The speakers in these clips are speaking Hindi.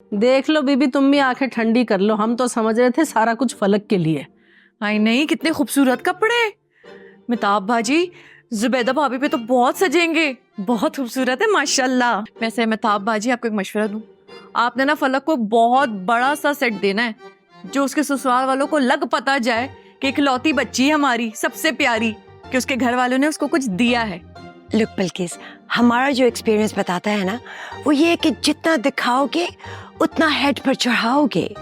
देख लो बीबी, तुम भी आंखें ठंडी कर लो, हम तो समझ रहे थे सारा कुछ फलक के लिए। आई नहीं, कितने खूबसूरत कपड़े। मिताब भाजी, जुबैदा भाभी पे तो बहुत सजेंगे, बहुत खूबसूरत है माशाल्लाह। वैसे मिताब भाजी, आपको एक मशवरा दूं, आपने ना फलक को बहुत बड़ा सा सेट देना है, जो उसके ससुराल वालों को लग पता जाए कि इकलौती बच्ची है हमारी, सबसे प्यारी, कि उसके घर वालों ने उसको कुछ दिया है। लुक बिल्किस, हमारा जो एक्सपीरियंस बताता है ना, वो ये है कि जितना दिखाओगे उतना हेड पर चढ़ाओगे।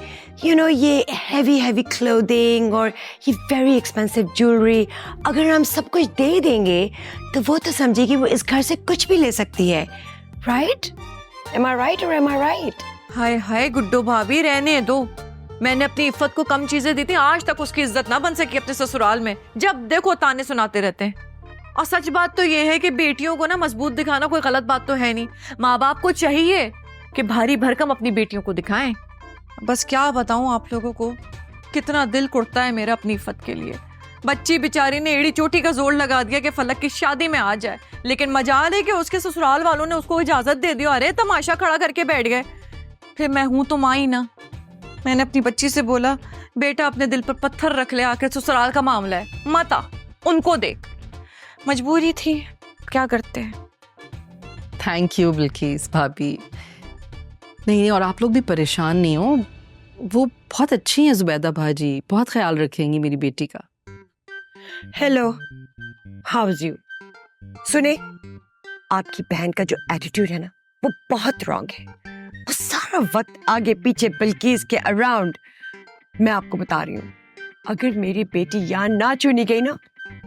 यू नो, ये हैवी क्लोथिंग और ये वेरी एक्सपेंसिव ज्वेलरी, अगर हम सब कुछ दे देंगे तो वो तो समझेगी वो इस घर से कुछ भी ले सकती है। राइट? एम आई राइट और एम आई राइट? हाय हाय गुड्डो भाभी, रहने दो। मैंने अपनी इफ्फत को कम चीजें दी थी, आज तक उसकी इज्जत ना बन सकी अपने ससुराल में। जब देखो ताने सुनाते रहते हैं। और सच बात तो ये है कि बेटियों को ना मजबूत दिखाना कोई गलत बात तो है नहीं। माँ बाप को चाहिए कि भारी भरकम अपनी बेटियों को दिखाएं। बस क्या बताऊं आप लोगों को, कितना दिल कुड़ता है मेरा अपनी इफ्फत के लिए। बच्ची बेचारी ने एड़ी चोटी का जोर लगा दिया कि फलक की शादी में आ जाए, लेकिन मजाल है कि उसके ससुराल वालों ने उसको इजाजत दे दी। अरे तमाशा खड़ा करके बैठ गए। फिर मैं हूं तो माँ ही ना। मैंने अपनी बच्ची से बोला, बेटा अपने दिल पर पत्थर रख ले, आके ससुराल का मामला है, मत आ, उनको देख। मजबूरी थी, क्या करते हैं। थैंक यू बिल्किस भाभी। नहीं, और आप लोग भी परेशान नहीं हो, वो बहुत अच्छी हैं जुबैदा भाजी, बहुत ख्याल रखेंगी मेरी बेटी का। Hello, how is you? सुने, आपकी बहन का जो एटीट्यूड है ना, वो बहुत रॉन्ग है। वो सारा वक्त आगे पीछे बिल्किस के अराउंड। मैं आपको बता रही हूँ, अगर मेरी बेटी यहाँ ना चुनी गई ना,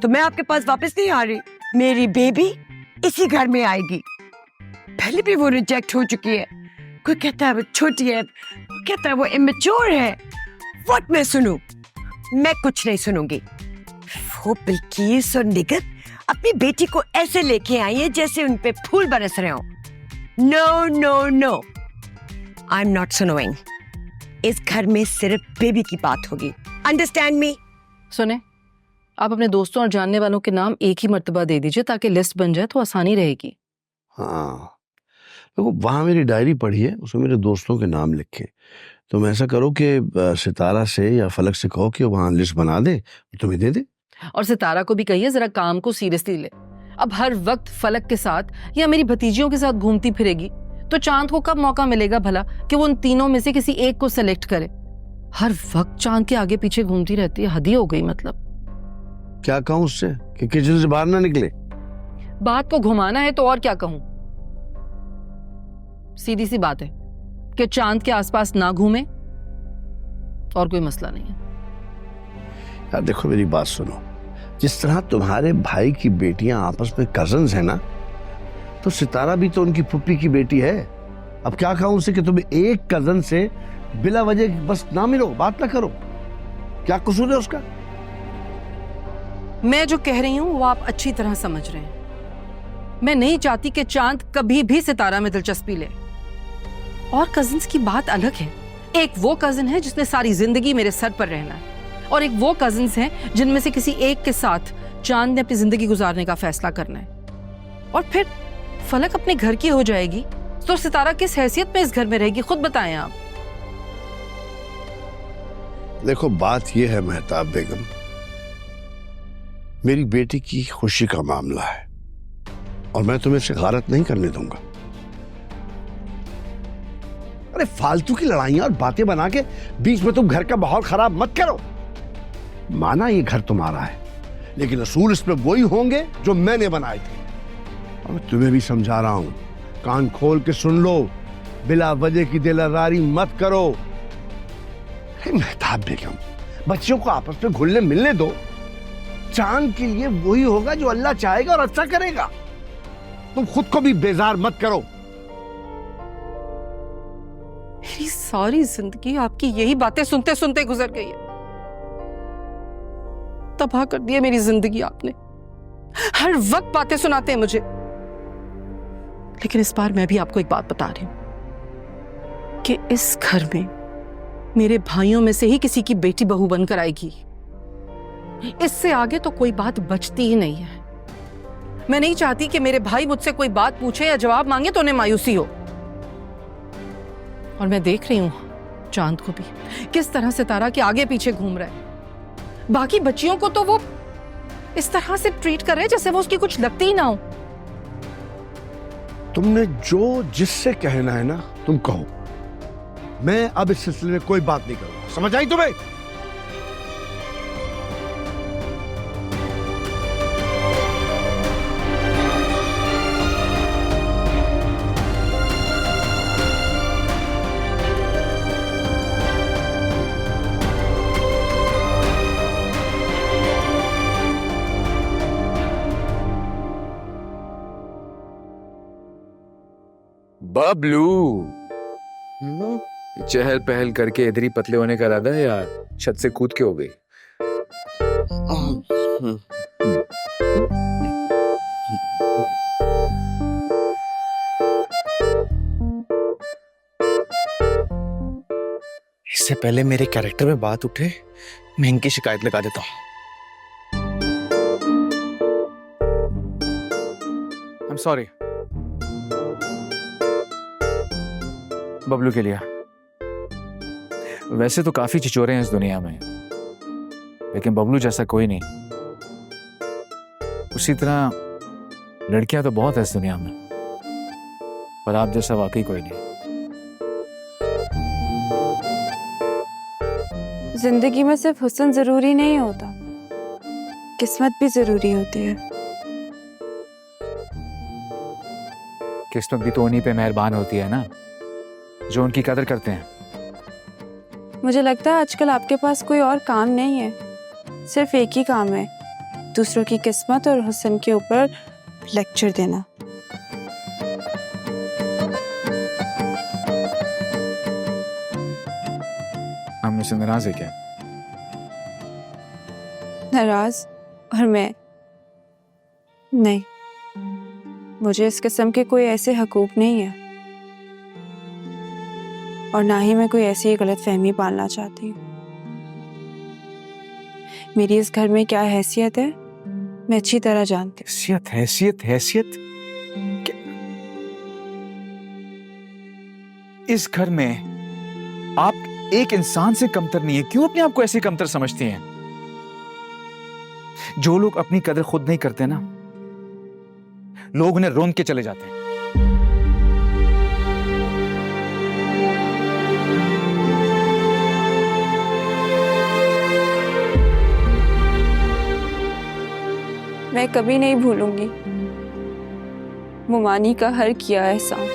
तो मैं आपके पास वापस नहीं आ रही। मेरी बेबी इसी घर में आएगी। पहले भी वो रिजेक्ट हो चुकी है। कोई कहता है वो छोटी है, कहता है वो इमेच्योर है। व्हाट मैं सुनूं? मैं कुछ नहीं सुनूंगी। वो बिल्किस और निगत अपनी बेटी को ऐसे लेके आई है जैसे उन पे फूल बरस रहे हो। No no no, I am not सुनोइंग। इस घर में सिर्फ बेबी की बात होगी। Understand me? सुने, आप अपने दोस्तों और जानने वालों के नाम एक ही मर्तबा दे दीजिए ताकि लिस्ट बन जाए तो आसानी रहेगी। हाँ, देखो वहाँ मेरी डायरी पढ़ी है, उसमें मेरे दोस्तों के नाम लिखे। तुम ऐसा करो कि सितारा से या फलक से कहो कि वहाँ लिस्ट बना दे, तुम्हें दे दे। और सितारा को भी कहिए जरा काम को सीरियसली ले। अब हर वक्त फलक के साथ या मेरी भतीजियों के साथ घूमती फिरेगी तो चांद को कब मौका मिलेगा भला कि वो उन तीनों में से किसी एक को सेलेक्ट करे। हर वक्त चांद के आगे पीछे घूमती रहती है, हद ही हो गई। मतलब क्या कहूँ उससे कि किचन से बाहर ना निकले? बात को घुमाना है तो और क्या कहूं। सीधी सी बात है कि चांद के आसपास ना घूमे, और कोई मसला नहीं है। यार देखो मेरी बात सुनो, जिस तरह तुम्हारे भाई की बेटियां आपस में कजन्स हैं ना, तो सितारा भी तो उनकी पुप्पी की बेटी है। अब क्या कहूं उसे कि तुम एक कजन से बिला वजह बस ना मिलो, बात ना करो, क्या कसूर है उसका? मैं जो कह रही हूं वो आप अच्छी तरह समझ रहे हैं। मैं नहीं चाहती कि चांद कभी भी सितारा में दिलचस्पी ले। और कजिन्स की बात अलग है। एक वो कजिन है जिसने सारी जिंदगी मेरे सर पर रहना है, और एक वो कजिन्स हैं जिनमें से किसी एक के साथ चांद ने अपनी जिंदगी गुजारने का फैसला करना है। और फिर फलक अपने घर की हो जाएगी तो सितारा किस हैसियत में इस घर में रहेगी, खुद बताएं आप। देखो बात यह है मेहताब बेगम, मेरी बेटी की खुशी का मामला है और मैं तुम्हें इसे गारत नहीं करने दूंगा। अरे फालतू की लड़ाइयां और बातें बना के बीच में तुम घर का माहौल खराब मत करो। माना ये घर तुम्हारा है, लेकिन असूल इसमें वही होंगे जो मैंने बनाए थे। और मैं तुम्हें भी समझा रहा हूं, कान खोल के सुन लो, बिला वजह की दिलदारी मत करो। मेहताब बेगम, बच्चियों को आपस में घुलने मिलने दो। चांद के लिए वही होगा जो अल्लाह चाहेगा और अच्छा करेगा। तुम खुद को भी बेजार मत करो। मेरी सारी जिंदगी आपकी यही बातें सुनते सुनते गुजर गई है। तबाह कर दिया मेरी जिंदगी आपने। हर वक्त बातें सुनाते हैं मुझे। लेकिन इस बार मैं भी आपको एक बात बता रही हूं कि इस घर में मेरे भाइयों में से ही किसी की बेटी बहू बनकर आएगी। इससे आगे तो कोई बात बचती ही नहीं है। मैं नहीं चाहती कि मेरे भाई मुझसे कोई बात पूछे या जवाब मांगे तो उन्हें मायूसी हो। और मैं देख रही हूं चांद को भी किस तरह सितारा के आगे पीछे घूम रहा है। बाकी बच्चियों को तो वो इस तरह से ट्रीट कर रहे हैं जैसे वो उसकी कुछ लगती ही ना हो। तुमने जो जिससे कहना है ना तुम कहो, मैं अब इस सिलसिले में कोई बात नहीं करूंगा। समझ आई तुम्हें? बबलू, चहल पहल करके इधर ही पतले होने का इरादा है यार? छत से कूद के हो गई। इससे पहले मेरे कैरेक्टर में बात उठे, मैं इनकी शिकायत लगा देता हूँ। I'm sorry बबलू के लिए। वैसे तो काफी चिचोरे हैं इस दुनिया में, लेकिन बबलू जैसा कोई नहीं। उसी तरह लड़कियां तो बहुत है इस दुनिया में, पर आप जैसा वाकई कोई नहीं। जिंदगी में सिर्फ हुस्न जरूरी नहीं होता, किस्मत भी जरूरी होती है। किस्मत भी तो उन्हीं पे मेहरबान होती है ना, जो उनकी कदर करते हैं। मुझे लगता है आजकल आपके पास कोई और काम नहीं है, सिर्फ एक ही काम है, दूसरों की किस्मत और हुस्न के ऊपर लेक्चर देना। हम मुझसे नाराज है क्या? नाराज? और मैं नहीं, मुझे इस किस्म के कोई ऐसे हकूक नहीं है, और ना ही मैं कोई ऐसी गलतफहमी पालना चाहती हूँ। मेरी इस घर में क्या हैसियत है मैं अच्छी तरह जानती हूँ। हैसियत हैसियत हैसियत क्या? इस घर में आप एक इंसान से कमतर नहीं है। क्यों अपने आप को ऐसे कमतर समझती हैं? जो लोग अपनी कदर खुद नहीं करते ना, लोग उन्हें रोंद के चले जाते हैं। मैं कभी नहीं भूलूंगी मुमानी का हर किया एहसान।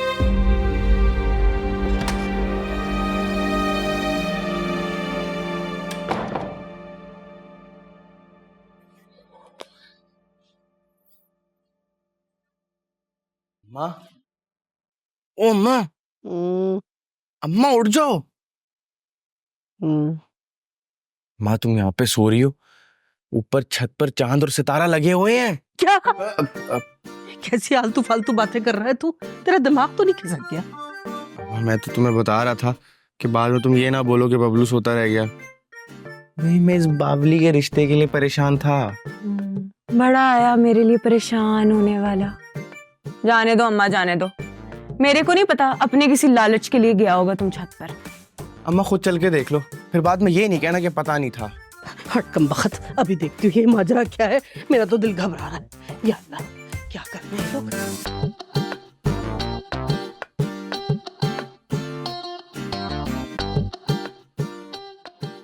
माँ, ओ माँ, अम्मा उठ जाओ। माँ तुम यहाँ पे सो रही हो, ऊपर छत पर चांद और सितारा लगे हुए हैं। क्या कैसी आलतू फालतू बातें कर रहा है तू? तेरा दिमाग तो नहीं खिसक गया? अम्मा, मैं तो तुम्हें बता रहा था कि बाद में तुम ये ना बोलो कि बबलू सोता रह गया। नहीं, मैं इस बावली के रिश्ते के लिए परेशान था। बड़ा आया मेरे लिए परेशान होने वाला। जाने दो अम्मा, जाने दो। मेरे को नहीं पता, अपने किसी लालच के लिए गया होगा तुम छत पर। अम्मा खुद चल के देख लो, फिर बाद में ये नहीं कहना कि पता नहीं था। हट कम बख्त, अभी देखती हूँ ये माजरा क्या है। मेरा तो दिल घबरा रहा है। या अल्लाह, क्या कर रहे हैं लोग?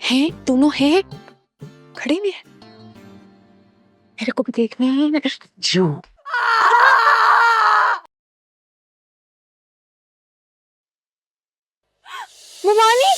हैं दोनों हैं, खड़े भी हैं। मेरे को भी देखना है। जो मुमानी